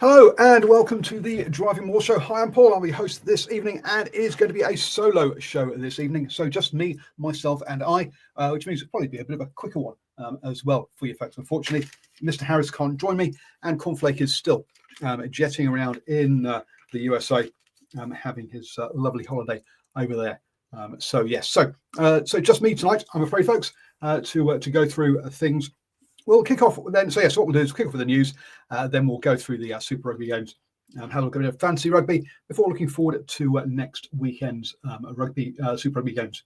Hello and welcome to the DrivingMaul show. Hi, I'm Paul. I'm the host this evening, and it is going to be a solo show this evening. So just me, myself, and I, which means it'll probably be a bit of a quicker one as well for you folks. Unfortunately, Mr. Harris can't join me, and Cornflake is still jetting around in the USA, having his lovely holiday over there. So just me tonight, I'm afraid, folks, to go through things. We'll kick off then. So yes, what we'll do is kick off with the news. Then we'll go through the Super Rugby games, have a look at fantasy rugby before looking forward to next weekend's Super Rugby games.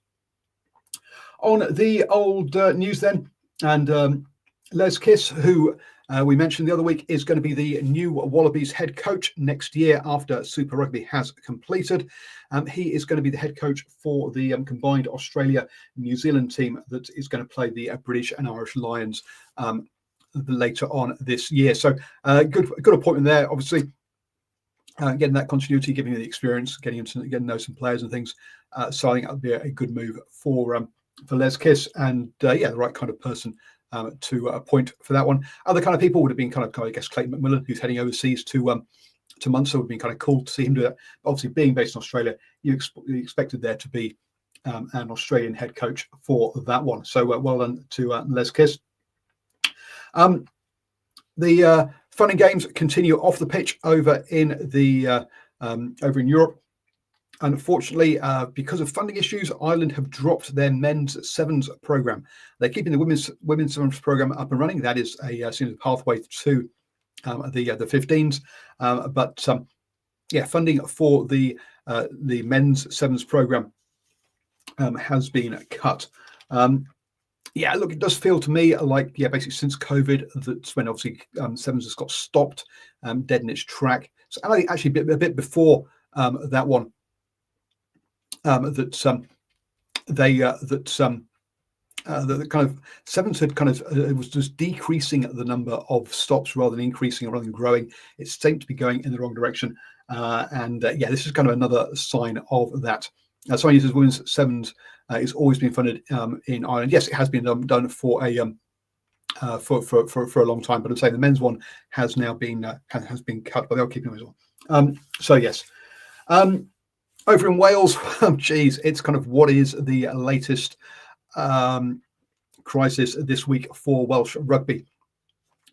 On the old news then, and Les Kiss, who we mentioned the other week, is going to be the new Wallabies head coach next year after Super Rugby has completed. He is going to be the head coach for the combined Australia-New Zealand team that is going to play the British and Irish Lions later on this year. So good appointment there, obviously. Getting that continuity, giving you the experience, getting to know some players and things. So I think that would be a good move for Les Kiss, and the right kind of person to appoint for that one. Other kind of people would have been I guess Clayton McMillan, who's heading overseas to Munster, would have been kind of cool to see him do that. But obviously, being based in Australia, you expected there to be an Australian head coach for that one. So well done to Les Kiss. The fun and games continue off the pitch over in Europe. Unfortunately, because of funding issues, Ireland have dropped their men's sevens program. They're keeping the women's sevens program up and running. That is a pathway to the 15s. But funding for the men's sevens program has been cut. Look, it does feel to me like, basically since COVID, that's when obviously sevens has got stopped, dead in its track. So I think actually a bit before that one, the kind of sevens had it was just decreasing the number of stops rather than increasing or rather than growing. It seemed to be going in the wrong direction, this is kind of another sign of that. Someone uses women's sevens. It's always been funded in Ireland. Yes, it has been done for a long time, but I'm saying the men's one has now been cut, but they're keeping it as well. Yes. Over in Wales, it's kind of what is the latest crisis this week for Welsh rugby.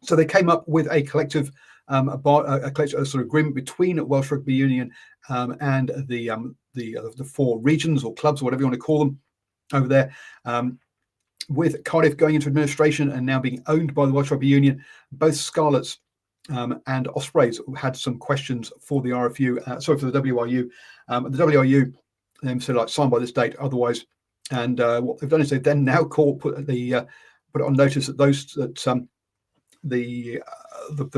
So they came up with a collective sort of agreement between Welsh Rugby Union and the four regions or clubs or whatever you want to call them over there, with Cardiff going into administration and now being owned by the Welsh Rugby Union. Both Scarlets and Ospreys had some questions for the RFU, for the WRU. The WRU said signed by this date, otherwise. And what they've done is they've then now put it on notice that the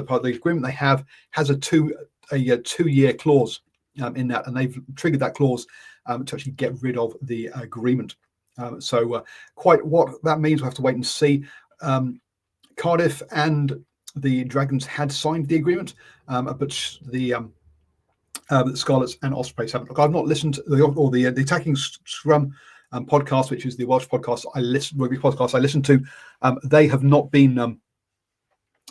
part of the agreement they have has a two-year clause in that, and they've triggered that clause to actually get rid of the agreement. Quite what that means, we'll have to wait and see. Cardiff and the Dragons had signed the agreement, but the Scarlets and Ospreys haven't. Look, I've not listened to the Attacking Scrum podcast, which is the Welsh podcast rugby podcast I listen to. They have not been.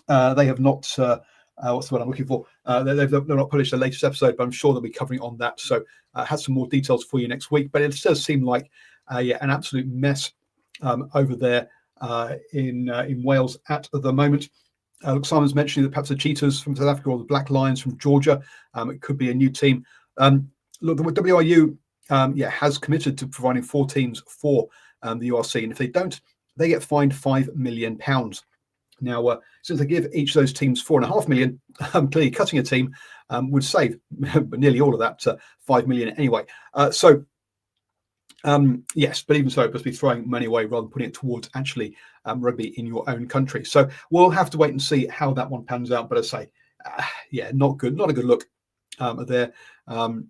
They have not. What's the word I'm looking for? They've not published the latest episode, but I'm sure they'll be covering on that. So I have some more details for you next week. But it does seem like an absolute mess over there in Wales at the moment. Simon's mentioning that perhaps the Cheetahs from South Africa or the Black Lions from Georgia, it could be a new team. Look, the WRU has committed to providing 4 teams for the URC, and if they don't, they get fined £5 million. Now, since they give each of those teams £4.5 million, clearly cutting a team would save nearly all of that £5 million anyway. Yes, but even so, it must be throwing money away rather than putting it towards actually rugby in your own country. So we'll have to wait and see how that one pans out. But I say, not good, not a good look there. And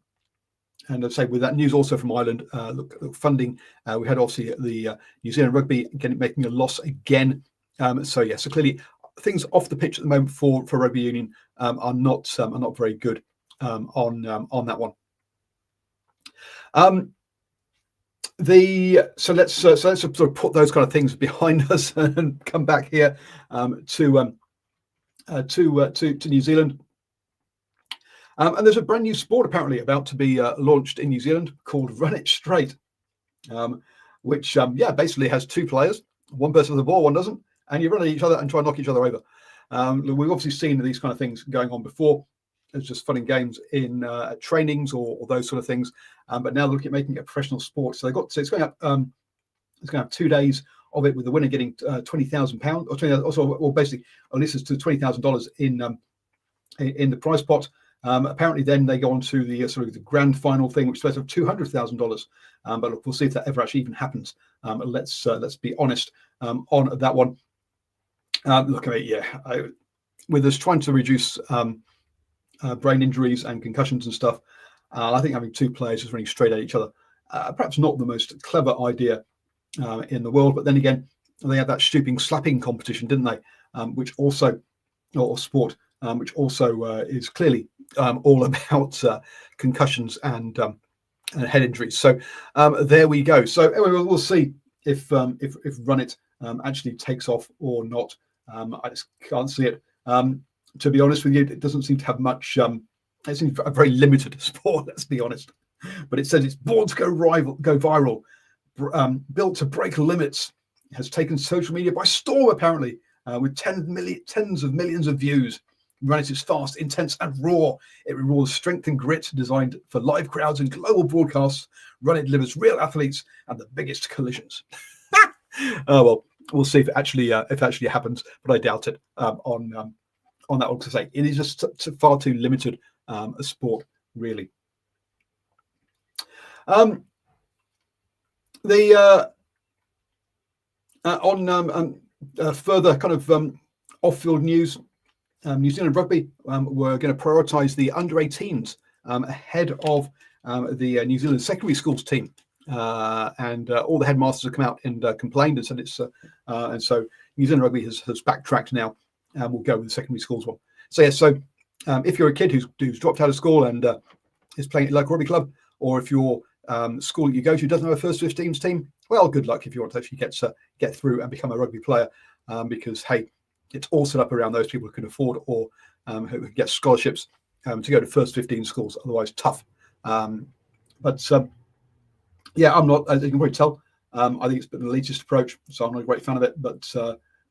I'd say with that news also from Ireland, look, funding, we had obviously the New Zealand rugby making a loss again. So clearly things off the pitch at the moment for rugby union are not very good on that one. So let's sort of put those kind of things behind us and come back here to New Zealand. And there's a brand new sport apparently about to be launched in New Zealand called Run It Straight, which basically has two players. One person with the ball, one doesn't, and you run at each other and try and knock each other over. We've obviously seen these kind of things going on before. It's just fun and games in trainings or those sort of things. But now they're looking at making it a professional sport. So it's going up. It's going to have 2 days of it, with the winner getting £20,000 or basically, at least it's to $20,000 in the prize pot. Apparently, then they go on to the sort of the grand final thing, which is supposed to have $200,000. But look, we'll see if that ever actually even happens. Let's be honest on that one. Look, I mean, with us trying to reduce brain injuries and concussions and stuff, I think having two players just running straight at each other, perhaps not the most clever idea in the world. But then again, they had that stooping slapping competition, didn't they? Which also, or sport, which also is clearly all about concussions and head injuries. So there we go. So anyway, we'll see if Run It actually takes off or not. I just can't see it. To be honest with you, it doesn't seem to have much. It seems a very limited sport. Let's be honest. But it says it's born to go viral, built to break limits. It has taken social media by storm, apparently, with tens of millions of views. Run It is fast, intense, and raw. It rewards strength and grit, designed for live crowds and global broadcasts. Run It delivers real athletes and the biggest collisions. Oh well, we'll see if it actually happens, but I doubt it. On that one, to say it is just far too limited a sport, really. Further kind of off-field news. New Zealand Rugby were going to prioritise the under-18s ahead of the New Zealand secondary schools team, and all the headmasters have come out and complained and said it's and so New Zealand Rugby has backtracked now, and will go with the secondary schools one. So yeah, so if you're a kid who's dropped out of school and is playing at your local rugby club, or if your school you go to doesn't have a first 15s team, well, good luck if you want to actually get through and become a rugby player, because hey, it's all set up around those people who can afford or who can get scholarships to go to first 15 schools. Otherwise, tough. Yeah, I'm not, as you can probably tell, I think it's been the elitist approach, so I'm not a great fan of it. But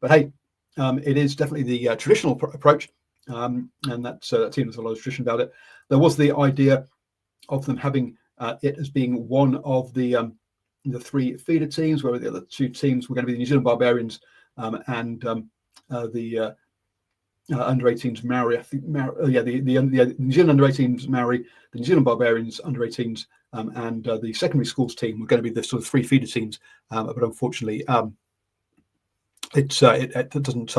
hey, it is definitely the traditional approach, and that team has a lot of tradition about it. There was the idea of them having it as being one of the three feeder teams, where the other two teams were going to be the New Zealand Barbarians and the under-18s marry. I think the New Zealand under-18s marry the New Zealand Barbarians under-18s, and the secondary schools team were going to be the sort of three feeder teams. But unfortunately, it doesn't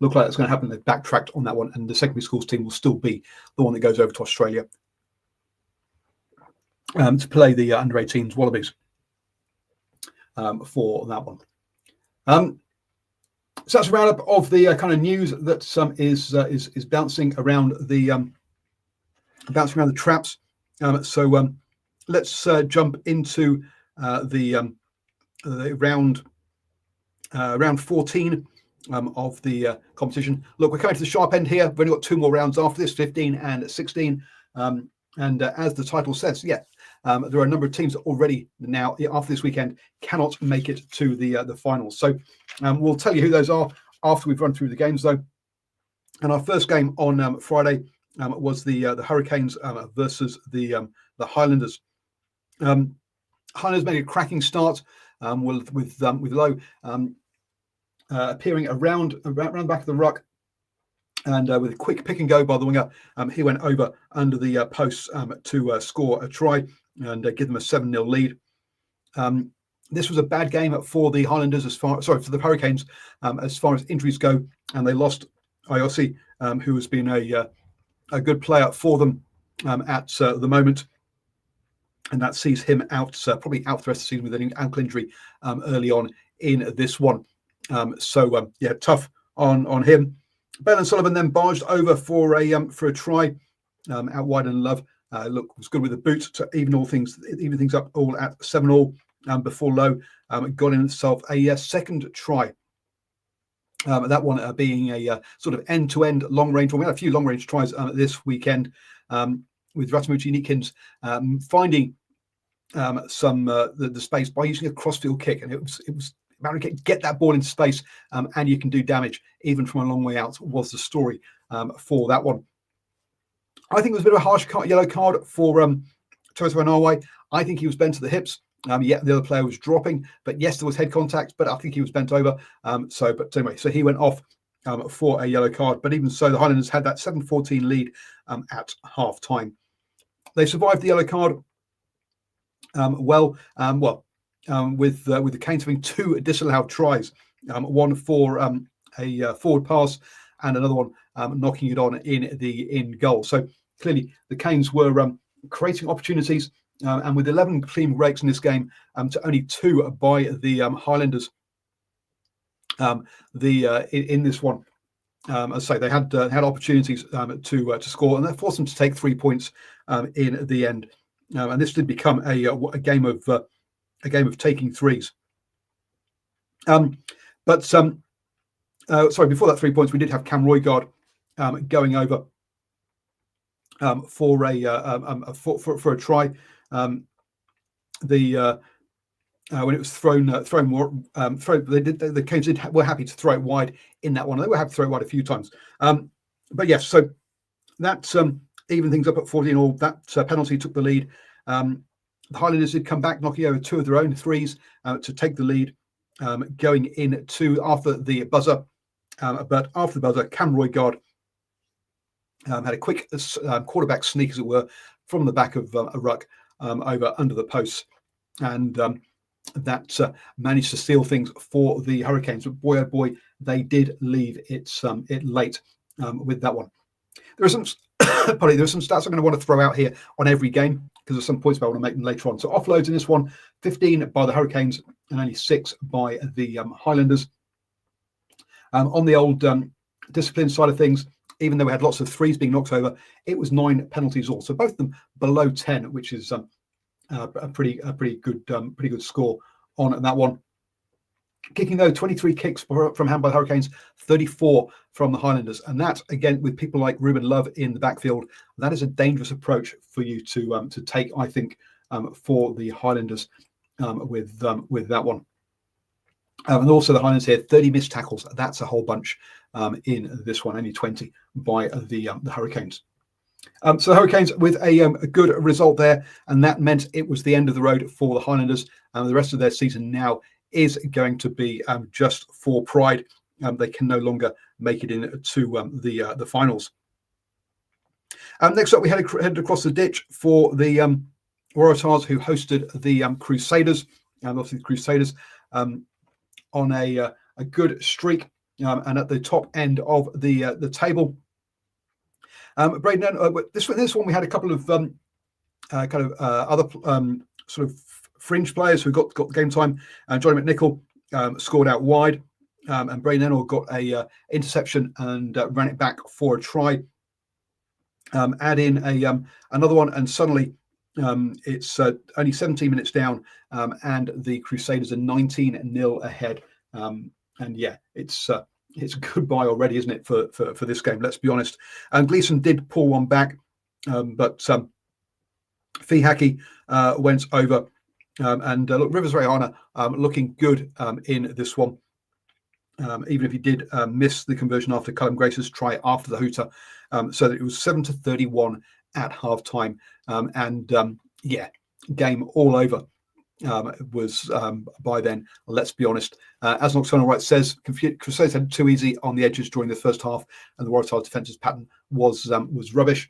look like it's going to happen. They've backtracked on that one, and the secondary schools team will still be the one that goes over to Australia to play the under-18s Wallabies for that one. So that's a roundup of the kind of news that is bouncing around the traps. So let's jump into the round 14 of the competition. Look, we're coming to the sharp end here. We've only got two more rounds after this, 15 and 16. And as the title says, there are a number of teams that already now, after this weekend, cannot make it to the finals. So we'll tell you who those are after we've run through the games, though. And our first game on Friday was the Hurricanes versus the Highlanders. Highlanders made a cracking start with Lowe appearing around the back of the ruck. And with a quick pick and go by the winger, he went over under the posts to score a try and give them a 7-0 lead. This was a bad game for the Highlanders, for the Hurricanes, as far as injuries go, and they lost Iosi, who has been a good player for them at the moment, and that sees him out, probably out for the rest of the season with an ankle injury early on in this one. Tough on him. Ben and Sullivan then barged over for a try out wide and Love. Was good with the boot to even things up all at 7-7 before Lowe got in himself a second try. That one being a sort of end-to-end long-range one. We had a few long-range tries this weekend with Ratamuchi Nikins finding some the space by using a crossfield kick, and it was get that ball into space, and you can do damage even from a long way out. Was the story for that one? I think it was a bit of a harsh yellow card for Toso Anawe. I think he was bent to the hips. Yeah, the other player was dropping, but yes, there was head contact, but I think he was bent over. But anyway, so he went off for a yellow card. But even so, the Highlanders had that 7-14 lead at half time. They survived the yellow card with the Canes having 2 disallowed tries, one for a forward pass and another one knocking it on in goal. So clearly the Canes were creating opportunities. And with 11 clean breaks in this game to only 2 by the Highlanders, in this one, as I say, they had opportunities to score, and that forced them to take 3 points in the end. And this did become a game of taking threes. Sorry, before that 3 points, we did have Cam Roygard going over for a try. When it was thrown more, the Canes were happy to throw it wide in that one. They were happy to throw it wide a few times. But yes, so that evened things up at 14 all. That penalty took the lead. The Highlanders did come back, knocking over 2 of their own threes to take the lead, going into after the buzzer. But after the buzzer, Cam Roygard had a quick quarterback sneak, as it were, from the back of a ruck over under the posts, and that managed to steal things for the Hurricanes. But boy, oh boy, they did leave it late with that one. There are some there are some stats I'm going to want to throw out here on every game, because there's some points I want to make them later on. So offloads in this one, 15 by the Hurricanes and only 6 by the Highlanders. On the old discipline side of things, even though we had lots of threes being knocked over, it was 9 penalties all. So both of them below 10, which is a pretty good score on that one. Kicking though, 23 kicks from hand by the Hurricanes, 34 from the Highlanders, and that again with people like Ruben Love in the backfield, that is a dangerous approach for you to take, I think, for the Highlanders with that one. And also the Highlanders here, 30 missed tackles. That's a whole bunch in this one, only 20 by the Hurricanes. So the Hurricanes with a good result there, and that meant it was the end of the road for the Highlanders. The rest of their season now is going to be just for pride. They can no longer make it into the finals. Next up, we headed across the ditch for the Waratahs, who hosted the Crusaders, and obviously the Crusaders on a good streak and at the top end of the table. Braden, this one we had a couple of other sort of fringe players who got game time. Johnny McNichol scored out wide, and Braden Ennell got a interception and ran it back for a try. Add in another one, and suddenly it's only 17 minutes down, and the Crusaders are 19-0 ahead. And yeah, it's goodbye already, isn't it, for this game? Let's be honest. And Gleeson did pull one back, but Fihaki went over. And look, Rivers Rayana looking good in this one, even if he did miss the conversion after Callum Grace's try after the hooter. So that it was 7-31 at half time. Yeah, game all over was by then, let's be honest. As Nocturnal Right says, Crusaders had too easy on the edges during the first half, and the Waratahs defence's pattern was rubbish.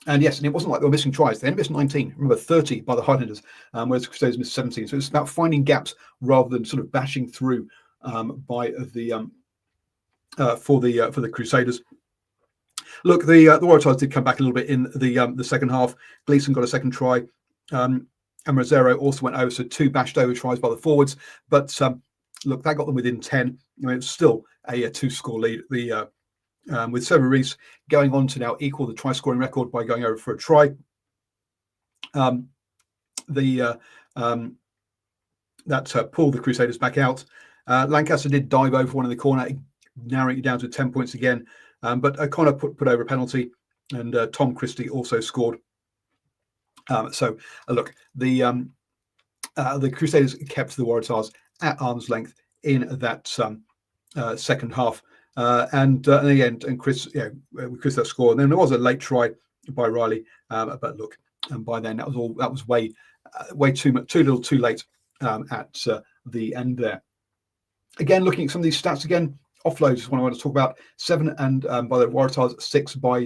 And yes, and it wasn't like they were missing tries. They only missed 19. Remember, 30 by the Highlanders, whereas the Crusaders missed 17. So it's about finding gaps rather than sort of bashing through by the for the Crusaders. Look, the Waratahs did come back a little bit in the second half. Gleeson got a second try, and Rosero also went over. So 2 bashed over tries by the forwards. But look, that got them within 10. I mean, it's still a 2-score lead. With Sever Reese going on to now equal the try-scoring record by going over for a try. pulled the Crusaders back out. Lancaster did dive over one in the corner, narrowing it down to 10 points again. But O'Connor put over a penalty, and Tom Christie also scored. Look, the Crusaders kept the Waratahs at arm's length in that second half, and in the end, and Chris that score. And then there was a late try by Riley, but look, and by then that was way too little, too late at the end there. Again, looking at some of these stats again, offloads is one I want to talk about. 7 and by the Waratahs, 6 by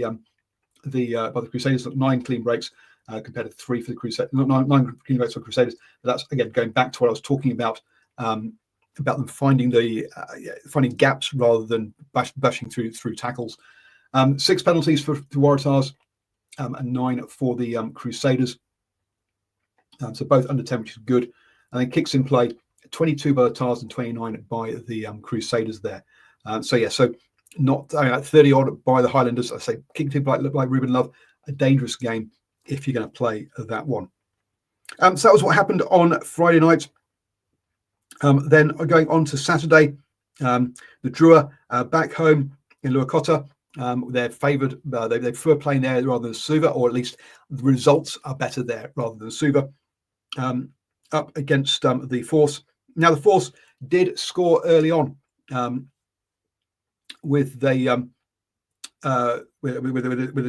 the Crusaders. 9 clean breaks compared to 3 for the Crusaders. 9 clean breaks for Crusaders. But that's again going back to what I was talking about them finding finding gaps rather than bashing through tackles. 6 penalties for the Waratahs and 9 for the Crusaders. So both under 10, which is good. And then kicks in play, 22 by the Tars and 29 by the Crusaders there. So not 30 odd by the Highlanders. I say kicked in like Ruben Love, a dangerous game if you're going to play that one. So that was what happened on Friday night. Then going on to Saturday, the Drua back home in Luakota. They're favoured. They prefer playing there rather than Suva, or at least the results are better there rather than Suva. Up against the Force. Now the Force did score early on with a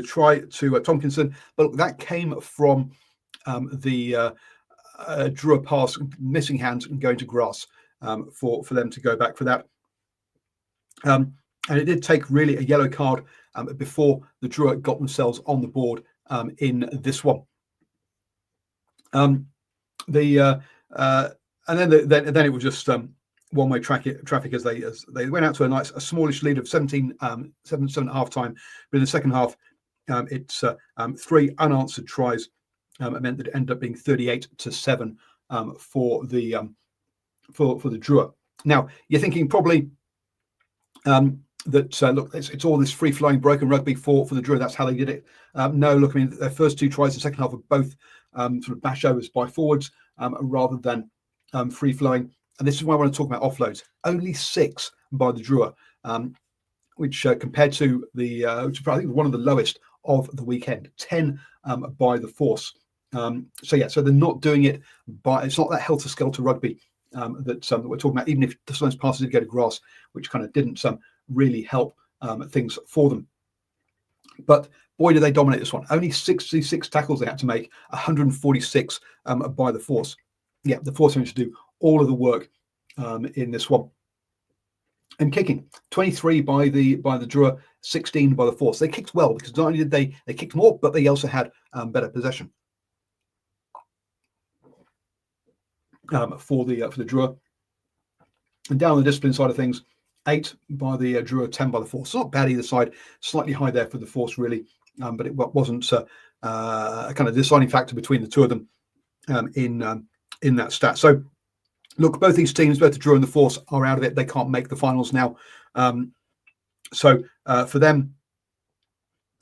try to Tompkinson, but that came from the Drua pass, missing hands and going to grass for them to go back for that. And it did take really a yellow card before the Drua got themselves on the board in this one. And then it was just one-way traffic as they went out to a smallish lead of 7 at half time. But in the second half, it's 3 unanswered tries. It meant that it ended up being 38-7 for the Drua. Now you're thinking probably that look, it's all this free-flowing broken rugby for the Drua. That's how they did it. No, look, I mean, their first 2 tries in the second half were both sort of bash overs by forwards rather than free-flowing. And this is why I want to talk about offloads. Only 6 by the Drua, which compared to which I think was one of the lowest of the weekend. 10 by the Force. So they're not doing it it's not that helter-skelter rugby that we're talking about, even if those passes did go to grass, which kind of didn't really help things for them. But boy, did they dominate this one. Only 66 tackles they had to make, 146 by the Force. Yeah, the Force managed to do all of the work in this one. And kicking, 23 by the Drua, 16 by the Force. They kicked well because not only did they kicked more, but they also had better possession for the Drua. And down the discipline side of things, 8 by the Drua, 10 by the Force. Not bad either side. Slightly high there for the Force, really, but it wasn't a kind of deciding factor between the two of them in that stat. So, look, both these teams, both the Drua and the Force, are out of it. They can't make the finals now. So for them,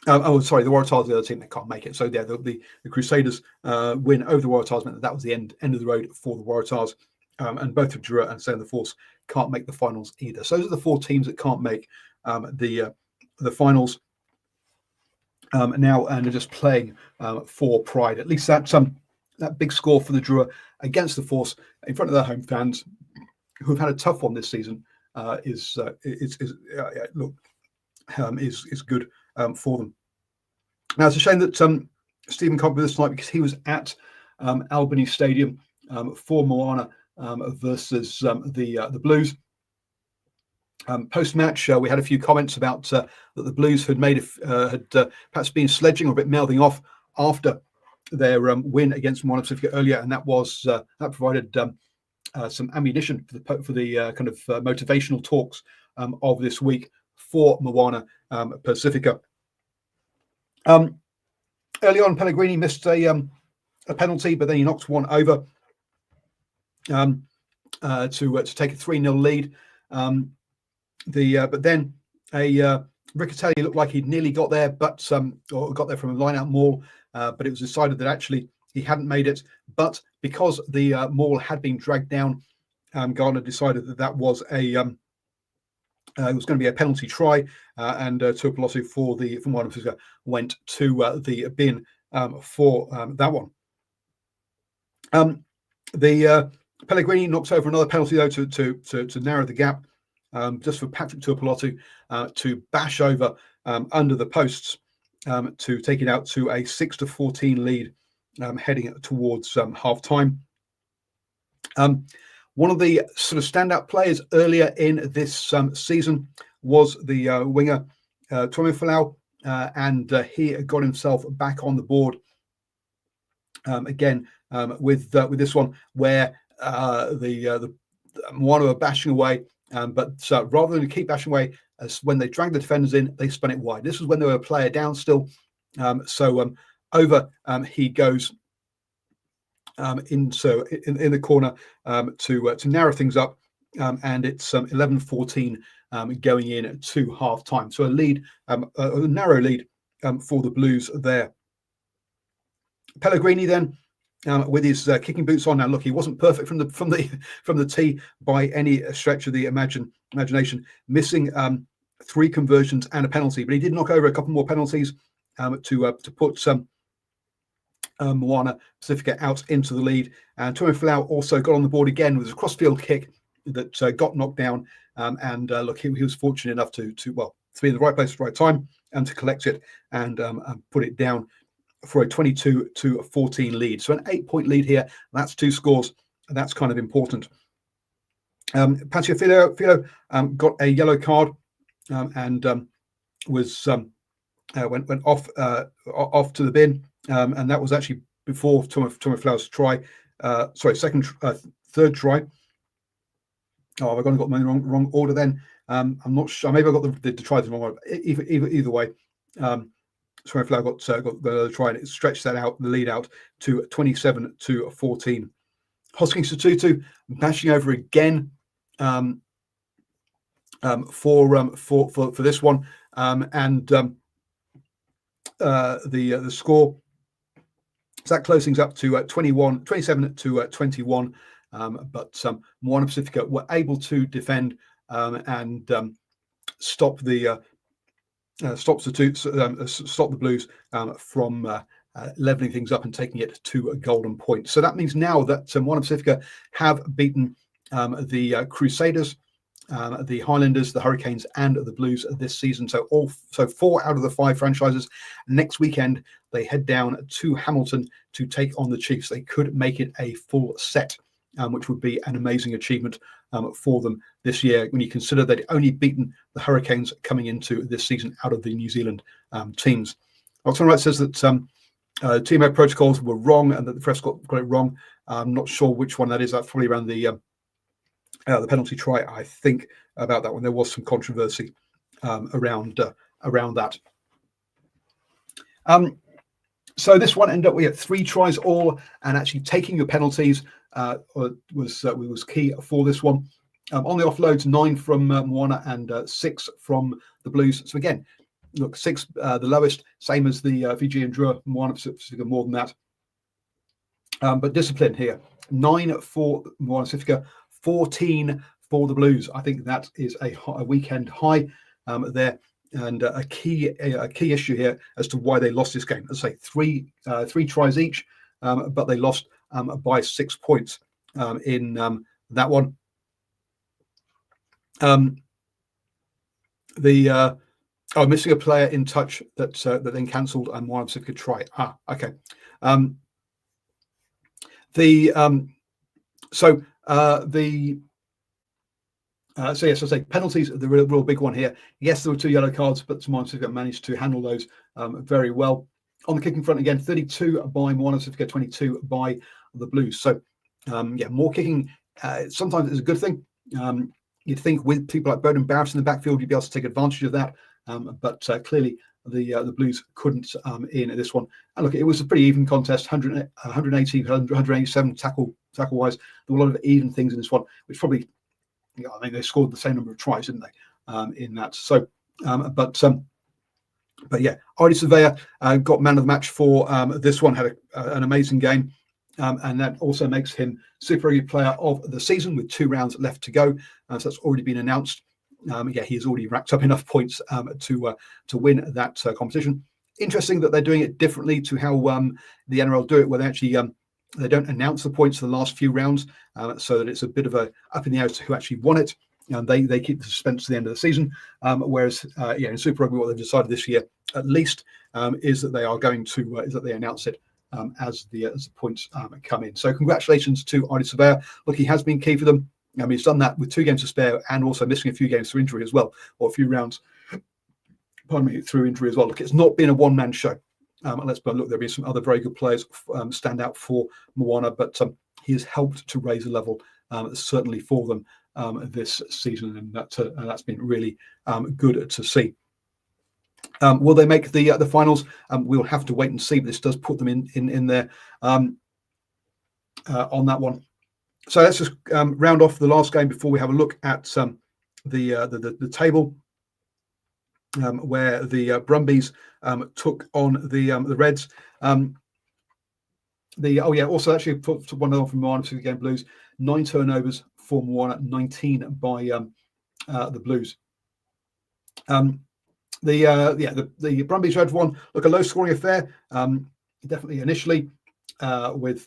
the Waratahs, the other team, they can't make it. So yeah, the Crusaders win over the Waratahs meant that was the end of the road for the Waratahs. And both the Drua and the Force can't make the finals either. So those are the 4 teams that can't make the finals now, and are just playing for pride. At least that big score for the Drua against the Force in front of their home fans, who have had a tough one this season, is good for them. Now it's a shame that Stephen can't be with us tonight because he was at Albany Stadium for Moana versus the Blues. Post-match, we had a few comments about that the Blues had perhaps been sledging or a bit mouthing off after their win against Moana Pacifica earlier, and that provided some ammunition for the kind of motivational talks of this week for Moana Pacifica. Early on, Pellegrini missed a penalty, but then he knocked one over to take a 3-0 lead. But then Riccatelli looked like he'd nearly got there, or got there from a line-out maul, but it was decided that actually He hadn't made it, but because the maul had been dragged down, Gardner decided that was a it was going to be a penalty try, and Tuipulotu from Moana Pacifica went to the bin for that one. The Pellegrini knocks over another penalty though to narrow the gap, just for Patrick Tuipulotu to bash over under the posts to take it out to a 6-14 lead, heading towards half time. One of the sort of standout players earlier in this season was the winger Tomifalau, and he got himself back on the board again with this one, where the Moana were bashing away, but rather than keep bashing away, as when they dragged the defenders in, they spun it wide. This was when they were a player down still, so over he goes in the corner to narrow things up, and it's 11-14 going in to half time. So a narrow lead for the Blues there. Pellegrini then, with his kicking boots on. Now look, he wasn't perfect from the tee by any stretch of the imagination, missing 3 conversions and a penalty, but he did knock over a couple more penalties to put Moana Pacifica out into the lead. And Tomifalau also got on the board again with a crossfield kick that got knocked down. And look, he was fortunate enough to be in the right place at the right time and to collect it and put it down for a 22-14 lead. So an 8-point lead here. That's 2 scores, and that's kind of important. Patio Filo got a yellow card and was went off to the bin, and that was actually before Tomiflau's try. Third try. Oh, have I got my wrong order then? I'm not sure. Maybe I got the tries in the wrong order. Either way, Tomiflau got the try, and it stretched that out, the lead out to 27-14. Hoskins Sotutu bashing over again for this one, and the score. So that closes things up to 27-21. But Moana Pacifica were able to defend and stop the Blues from leveling things up and taking it to a golden point. So that means now that Moana Pacifica have beaten the Crusaders, the Highlanders, the Hurricanes, and the Blues this season. So 4 out of the 5 franchises. Next weekend they head down to Hamilton to take on the Chiefs. They could make it a full set, which would be an amazing achievement for them this year, when you consider they'd only beaten the Hurricanes coming into this season out of the New Zealand teams. Oxford Wright says that teammate protocols were wrong and that the press got it wrong. I'm not sure which one that is. That's probably around the penalty try. I think about that one. There was some controversy around that. So this one ended up, we had 3 tries all, and actually taking your penalties was key for this one. On the offloads, 9 from Moana and 6 from the Blues. So again, look, 6 the lowest, same as the Fiji and Drua. Moana Pacifica more than that. But discipline here: 9 for Moana Pacifica, 14 for the Blues. I think that is a weekend high there, and a key issue here as to why they lost this game. Let's say 3 tries each, but they lost by 6 points in that one. Missing a player in touch that then cancelled and Moana Pacifica try. Okay. So yes, I say penalties are the real big one here. Yes, there were 2 yellow cards, but Moana Pacifica managed to handle those very well. On the kicking front again, 32 by Moana Pacifica, 22 by the Blues. So more kicking sometimes is a good thing. You'd think with people like Bowden Barrett in the backfield, you'd be able to take advantage of that. But clearly the Blues couldn't in this one. And look, it was a pretty even contest, 180, 187 tackle-wise. There were a lot of even things in this one, which probably, I think they scored the same number of tries, didn't they, in that. So, But yeah, Artie Surveyor got man of the match for this one, had an amazing game. And that also makes him Super Rugby Player of the Season with 2 rounds left to go. So that's already been announced. Yeah, he's already racked up enough points to win that competition. Interesting that they're doing it differently to how the NRL do it, where they actually they don't announce the points for the last few rounds, so that it's a bit of a up in the air as to who actually won it. They keep the suspense to the end of the season, whereas yeah, in Super Rugby, what they've decided this year at least is that they are going to is that they announce it as the points come in. So congratulations to Artie Surveyor. Look, he has been key for them. He's done that with 2 games to spare and also missing a few games through injury as well, or a few rounds, pardon me, through injury as well. Look, it's not been a one-man show. Look, there'll be some other very good players stand out for Moana, but he has helped to raise the level certainly for them this season, and that's been really good to see. Will they make the finals? We'll have to wait and see, but this does put them in there on that one. So let's just round off the last game before we have a look at the table, where the Brumbies took on the Reds. Also actually put one from Moana to the game Blues. 9 turnovers for Moana, 19 by the Blues. The Brumbies Reds one, look, a low scoring affair, definitely initially, with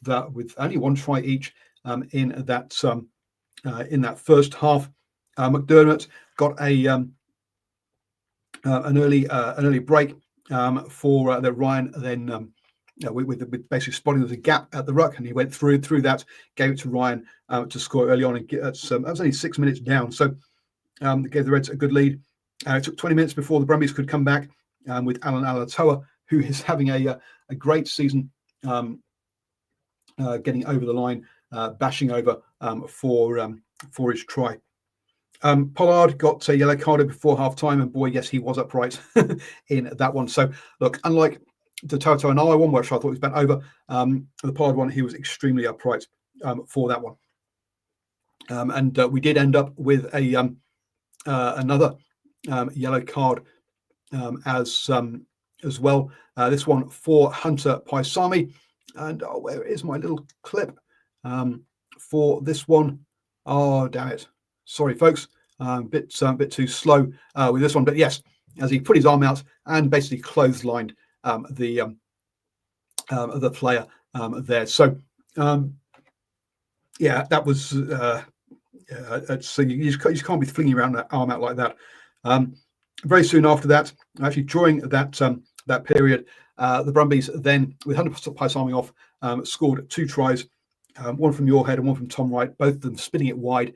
only 1 try each in that first half. McDermott got an early break for the Ryan, then with basically spotting there's a gap at the ruck, and he went through that, gave it to Ryan to score early on, and that was only 6 minutes down, so gave the Reds a good lead. It took 20 minutes before the Brumbies could come back with Alan Alatoa, who is having a great season, getting over the line, bashing over for his try. Pollard got a yellow carded before half time, and boy, yes, he was upright in that one. So look, unlike the Toto and I one, which I thought was bent over, the Pollard one, he was extremely upright for that one. And we did end up with a another yellow card as well. This one for Hunter Paisami, and where is my little clip for this one? Oh, damn it! Sorry, folks, a bit too slow with this one. But yes, as he put his arm out and basically clotheslined the player there. So yeah, that was so you just can't be flinging around that arm out like that. Very soon after that, actually during that period, the Brumbies then, with Hunter Paisami off, scored 2 tries, one from Muirhead and one from Tom Wright, both of them spinning it wide,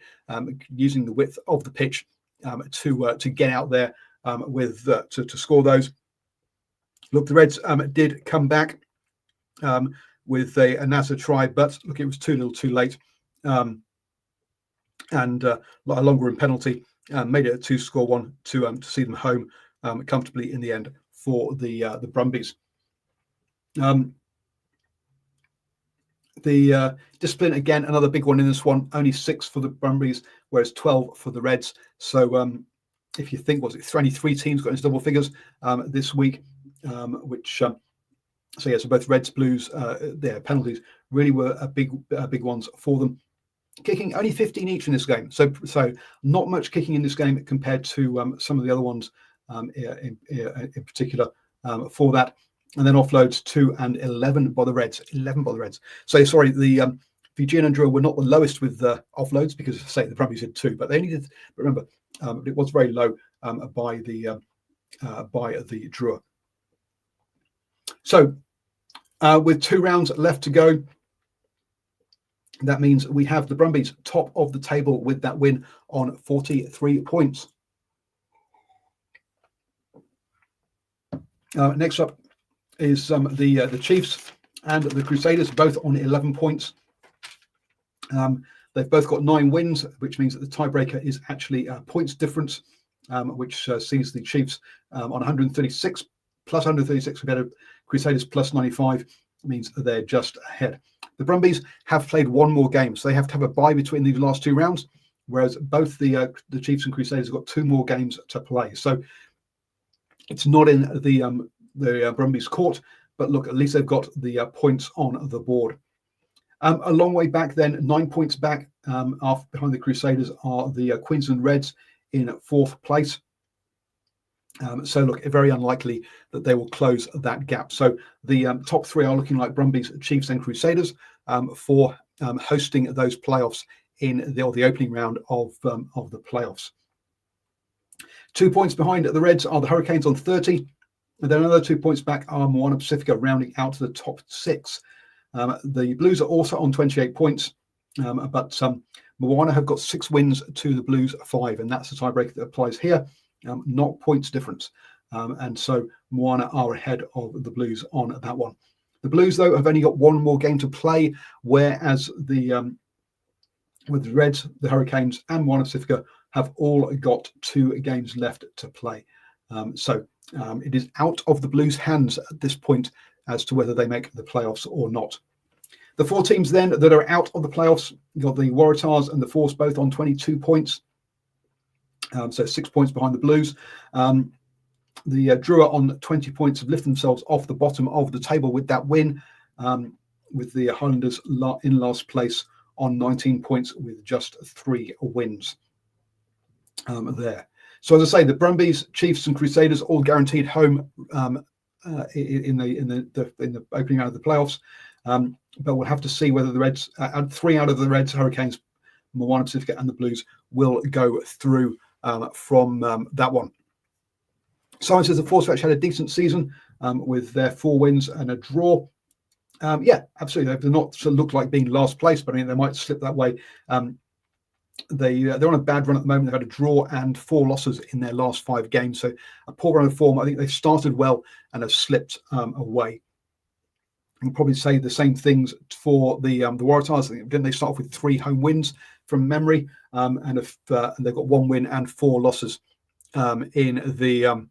using the width of the pitch to get out there to score those. Look, the Reds did come back with a NASA try, but look, it was too little, too late, and a longer in penalty made it a 2-1 to see them home comfortably in the end for the Brumbies. The discipline, again, another big one in this one, only 6 for the Brumbies, whereas 12 for the Reds. So if you think, was it only 3 teams got into double figures this week, which so yeah, so both Reds, Blues, their penalties really were big ones for them. Kicking only 15 each in this game, so not much kicking in this game compared to some of the other ones in particular for that. And then offloads 2 and 11 by the Reds. 11 by the Reds. So sorry, the Fijian and Drua were not the lowest with the offloads, because say the Brumbies had 2, but they only did. But remember, it was very low by the Drua. So with 2 rounds left to go, that means we have the Brumbies top of the table with that win on 43 points. Next up is the Chiefs and the Crusaders, both on 11 points. They've both got 9 wins, which means that the tiebreaker is actually points difference, which sees the Chiefs on 136 plus 136 compared to Crusaders plus 95, means they're just ahead. The Brumbies have played 1 more game, so they have to have a bye between these last 2 rounds, whereas both the Chiefs and Crusaders have got 2 more games to play. So It's not in the Brumbies' court, but look, at least they've got the points on the board. A long way back then, 9 points back behind the Crusaders are the Queensland Reds in 4th place. So look, very unlikely that they will close that gap. So the top 3 are looking like Brumbies, Chiefs and Crusaders for hosting those playoffs in the opening round of the playoffs. 2 points behind the Reds are the Hurricanes on 30. And then another 2 points back are Moana Pacifica rounding out to the top 6. The Blues are also on 28 points, but Moana have got 6 wins to the Blues 5, and that's the tiebreaker that applies here, not points difference. And so Moana are ahead of the Blues on that one. The Blues, though, have only got 1 more game to play, whereas with the Reds, the Hurricanes, and Moana Pacifica have all got 2 games left to play. So it is out of the Blues' hands at this point as to whether they make the playoffs or not. The 4 teams then that are out of the playoffs, you've got the Waratahs and the Force both on 22 points. So 6 points behind the Blues. The Drua on 20 points have lifted themselves off the bottom of the table with that win, with the Highlanders in last place on 19 points with just 3 wins there. So as I say, the Brumbies, Chiefs and Crusaders all guaranteed home in the opening round of the playoffs. But we'll have to see whether the Reds, 3 out of the Reds, Hurricanes, Moana Pacifica and the Blues will go through from that one. Simon says the Force actually had a decent season with their 4 wins and a draw. Yeah, absolutely. They've not looked like being last place, but I mean, they might slip that way. They're on a bad run at the moment. They've had a draw and 4 losses in their last 5 games. So a poor run of form. I think they've started well and have slipped away. I'll probably say the same things for the Waratahs. Didn't they start off with 3 home wins from memory? And they've got 1 win and 4 losses in the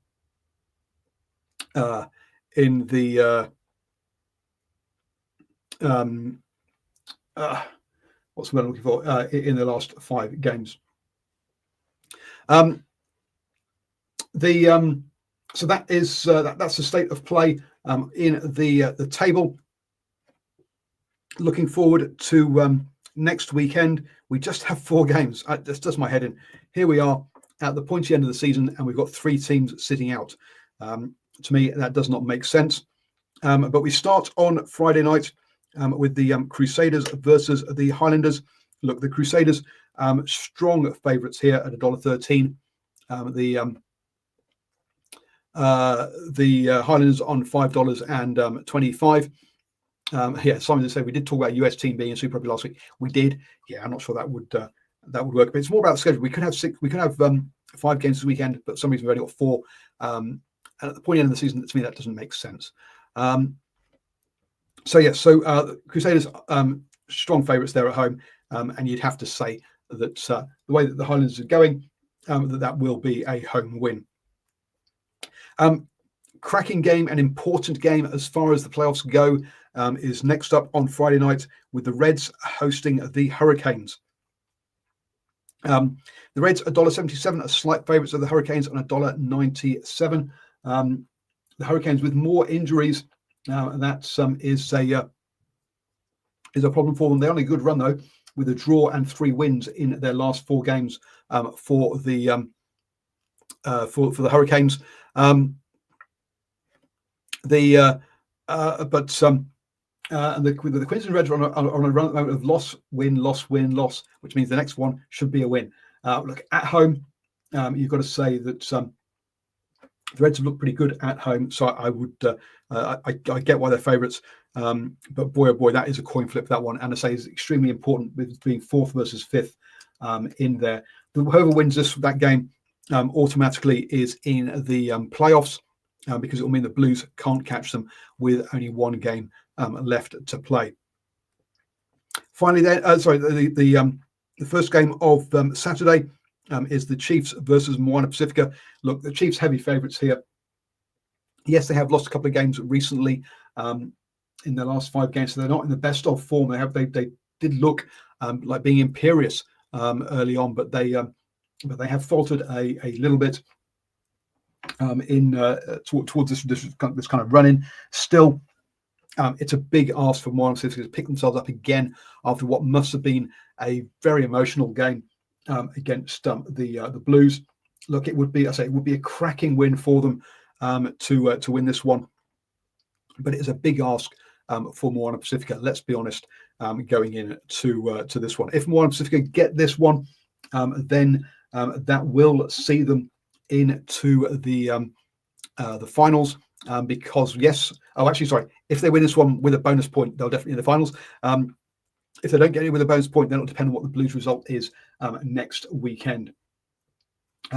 what's the word I'm looking for? In the last 5 games. So that is that's the state of play in the table. Looking forward to next weekend. We just have 4 games. This does my head in. Here we are at the pointy end of the season, and we've got 3 teams sitting out. To me, that does not make sense. But we start on Friday night with the Crusaders versus the Highlanders. Look, the Crusaders strong favourites here at $1.13. The Highlanders on $5.25. Yeah, Simon said we did talk about US team being in Super Rugby last week. We did. Yeah, I'm not sure that would work. But it's more about the schedule. We could have 5 games this weekend, but for some reason we've only got 4. And at the point end of the season, to me, that doesn't make sense. Crusaders strong favourites there at home, and you'd have to say that the way that the Highlanders are going, that will be a home win. Cracking game, an important game as far as the playoffs go, is next up on Friday night with the Reds hosting the Hurricanes. The Reds $1.77 are slight favourites of the Hurricanes on $1.97. The Hurricanes with more injuries. That is a problem for them. They're on a good run though, with a draw and 3 wins in their last 4 games for the Hurricanes. The Queensland Reds are on a run at the moment of loss, win, loss, win, loss, which means the next one should be a win. Look, at home, you've got to say that the Reds have looked pretty good at home, so I would I get why they're favourites, but boy oh boy, that is a coin flip, that one. And I say is extremely important with being 4th versus 5th in there. Whoever wins that game automatically is in the playoffs, because it will mean the Blues can't catch them with only 1 game left to play. Finally, then, the first game of Saturday is the Chiefs versus Moana Pacifica. Look, the Chiefs heavy favourites here. Yes, they have lost a couple of games recently in their last 5 games, so they're not in the best of form. They did look like being imperious early on, but they have faltered a little bit. towards this kind of run-in. Still, it's a big ask for Moana Pacifica to pick themselves up again after what must have been a very emotional game against the Blues. Look, it would be a cracking win for them to win this one, but it's a big ask for Moana Pacifica. Let's be honest, going into to this one. If Moana Pacifica get this one, then that will see them into the finals. Because if they win this one with a bonus point, they'll definitely in the finals. If they don't get it with a bonus point, then it'll depend on what the Blues result is next weekend.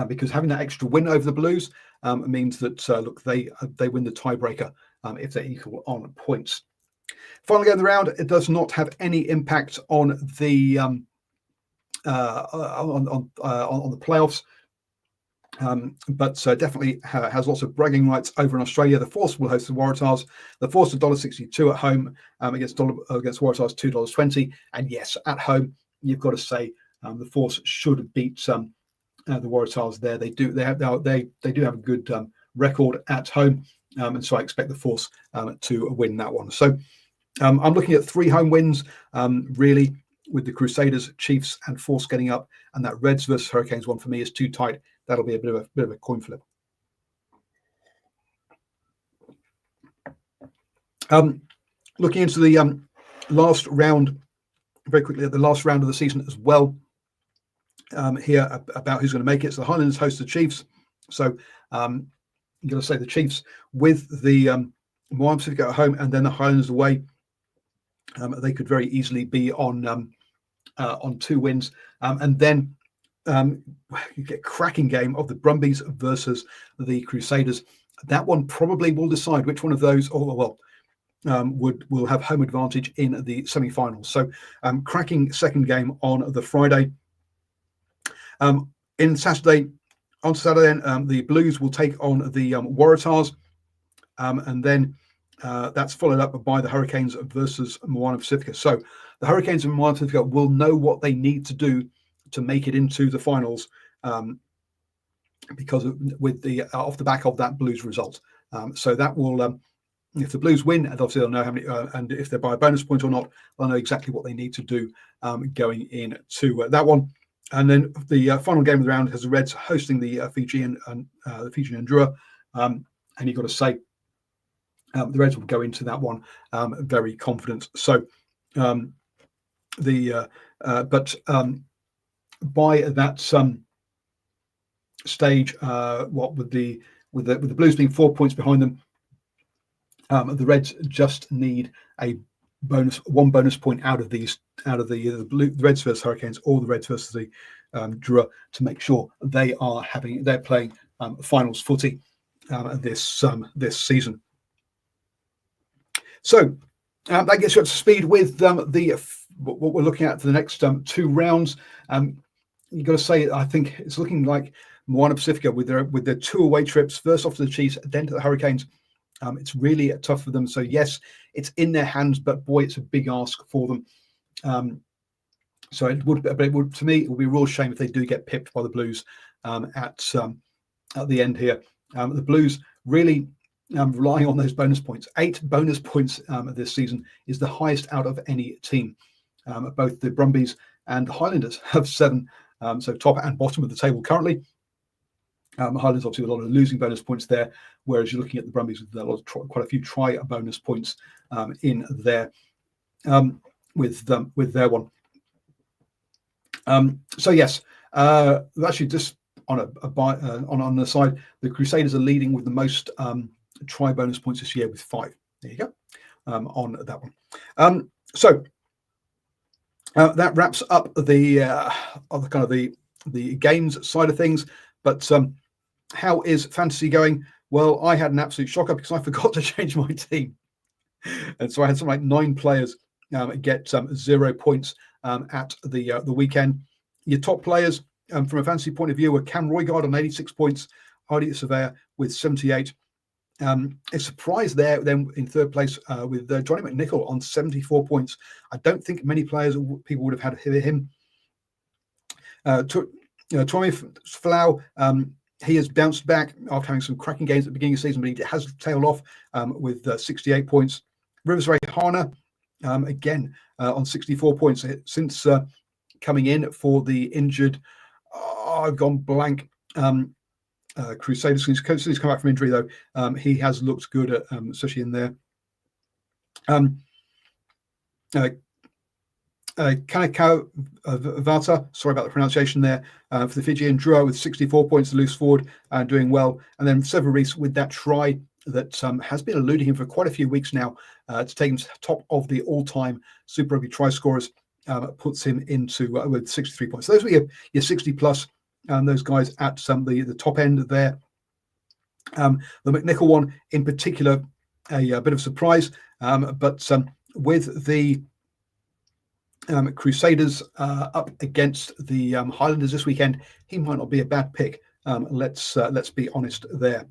Because having that extra win over the Blues means that they win the tiebreaker if they're equal on points. Final game of the round, it does not have any impact on the on the playoffs. But definitely has lots of bragging rights over in Australia. The Force will host the Waratahs. The Force $1.62 at home against Waratahs $2.20. And yes, at home you've got to say the Force should beat the Waratahs there. They do have a good record at home, and so I expect the Force to win that one. So I'm looking at 3 home wins really, with the Crusaders, Chiefs, and Force getting up, and that Reds versus Hurricanes one for me is too tight. That'll be a bit of a coin flip. Looking into the last round, very quickly at the last round of the season as well. Here about who's going to make it. So the Highlanders host the Chiefs. So I'm going to say the Chiefs with the Moana Pacifica at home and then the Highlanders away. They could very easily be on 2 wins, and then you get a cracking game of the Brumbies versus the Crusaders. That one probably will decide which one of those, will have home advantage in the semi-finals. So, cracking second game on the Friday. On Saturday, the Blues will take on the Waratahs, and then that's followed up by the Hurricanes versus Moana Pacifica. So the Hurricanes and Moana Pacifica will know what they need to do to make it into the finals, because off the back of that Blues result. So that will, if the Blues win, and obviously they'll know how many, and if they're by a bonus point or not, they'll know exactly what they need to do going into that one. And then the final game of the round has the Reds hosting the Fijian Drua, and you've got to say the Reds will go into that one very confident. So by that stage, what with the Blues being 4 points behind them, the Reds just need one bonus point out of the Reds versus Hurricanes or the Reds versus the Drua to make sure they're playing finals footy this season. So that gets you up to speed with what we're looking at for the next 2 rounds. You've got to say, I think it's looking like Moana Pacifica with their 2 away trips, first off to the Chiefs, then to the Hurricanes. It's really tough for them. So yes, it's in their hands, but boy, it's a big ask for them. So it would to me, it would be a real shame if they do get pipped by the Blues at the end here. The Blues really relying on those bonus points. 8 bonus points this season is the highest out of any team. Both the Brumbies and the Highlanders have 7, so top and bottom of the table currently. Highlanders obviously with a lot of losing bonus points there, whereas you're looking at the Brumbies with quite a few try bonus points in there with their one. So yes, actually just on the side, the Crusaders are leading with the most try bonus points this year with 5. There you go on that one. So that wraps up the games side of things. But how is fantasy going? Well, I had an absolute shocker because I forgot to change my team, and so I had something like 9 players get 0 points at the weekend. Your top players from a fantasy point of view were Cam Roigard on 86 points, Hardy Surveyor with 78. A surprise there then in third place with Johnny McNichol on 74 points. I don't think many people would have had him. Tommy Flau he has bounced back after having some cracking games at the beginning of the season, but he has tailed off with 68 points. Rivers Hana, again, on 64 points since coming in for the injured. I've gone blank. Crusaders. Since he's come back from injury, though, he has looked good, at, especially in there. Kaneko Vata, sorry about the pronunciation there, for the Fijian duo with 64 points, the loose forward, doing well. And then Severis with that try that has been eluding him for quite a few weeks now, to take him to the top of the all-time Super Rugby try scorers, puts him into with 63 points. So those were your 60 plus, those guys at the top end there. The McNichol one in particular, a bit of surprise, but with the Crusaders up against the Highlanders this weekend, he might not be a bad pick. Let's be honest there.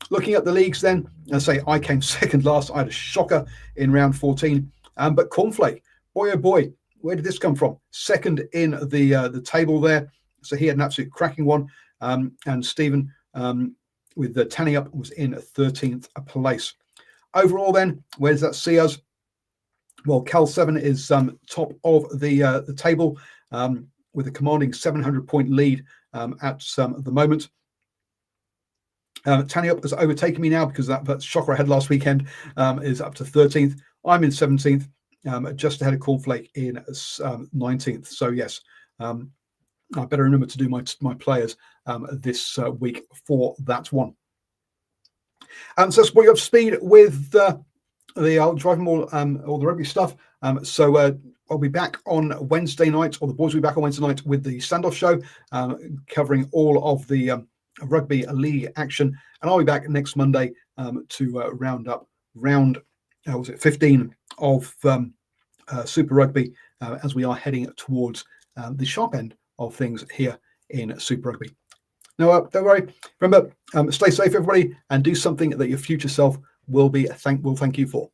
Looking at the leagues then, I say I came second last. I had a shocker in round 14, but Cornflake, boy oh boy, where did this come from? Second in the table there, so he had an absolute cracking one. And Stephen, with the tanning up, was in 13th place. Overall, then, where does that see us? Well, Cal 7 is top of the table, with a commanding 700-point lead at the moment. Tanny Up has overtaken me now because that shocker I had last weekend is up to 13th. I'm in 17th, just ahead of Cornflake in 19th. So yes, I better remember to do my players this week for that one. So let's bring you up to speed with the DrivingMaul all the rugby stuff. So I'll be back on Wednesday night, or the boys will be back on Wednesday night with the standoff show, covering all of the rugby league action, and I'll be back next Monday to round up round 15 of Super Rugby, as we are heading towards the sharp end of things here in Super Rugby. Now, don't worry. Remember, stay safe, everybody, and do something that your future self will thank you for.